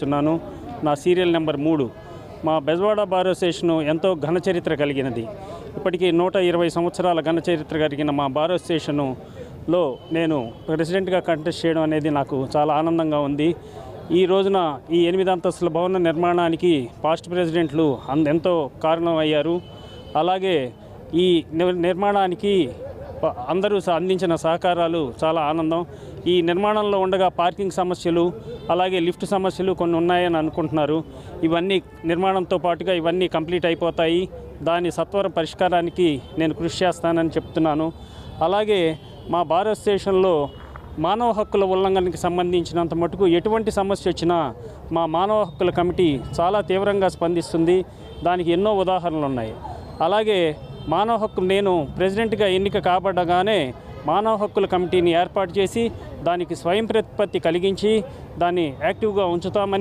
తెలియజేస్తున్నాను. నా serial number 3. మా బెజవాడ బార్ అసోసియేషన్ ఎంతో ఘన చరిత్ర కలిగినది. ఇప్పటికీ 120 సంవత్సరాల ఘన చరిత్ర కలిగిన మా బార్ అసోసియేషన్లో నేను ప్రెసిడెంట్గా కంటెస్ట్ చేయడం అనేది నాకు చాలా ఆనందంగా ఉంది. ఈ రోజున ఈ 8 అంతస్తుల భవన నిర్మాణానికి పాస్ట్ ప్రెసిడెంట్లు ఎంతో కారణం అయ్యారు. అలాగే ఈ నిర్మాణానికి అందరూ అందించిన సహకారాలు చాలా ఆనందం. ఈ నిర్మాణంలో ఉండగా పార్కింగ్ సమస్యలు, అలాగే లిఫ్ట్ సమస్యలు కొన్ని ఉన్నాయని అనుకుంటున్నారు. ఇవన్నీ నిర్మాణంతో పాటుగా ఇవన్నీ కంప్లీట్ అయిపోతాయి. దాని సత్వర పరిష్కారానికి నేను కృషి చేస్తానని చెప్తున్నాను. అలాగే మా బార్ అసోసియేషన్లో మానవ హక్కుల ఉల్లంఘనకి సంబంధించినంత మటుకు ఎటువంటి సమస్య వచ్చినా మా మానవ హక్కుల కమిటీ చాలా తీవ్రంగా స్పందిస్తుంది. దానికి ఎన్నో ఉదాహరణలు ఉన్నాయి. అలాగే మానవ హక్కు నేను ప్రెసిడెంట్గా ఎన్నిక కాబడగానే మానవ హక్కుల కమిటీని ఏర్పాటు చేసి దానికి స్వయం ప్రతిపత్తి కలిగించి దాన్ని యాక్టివ్గా ఉంచుతామని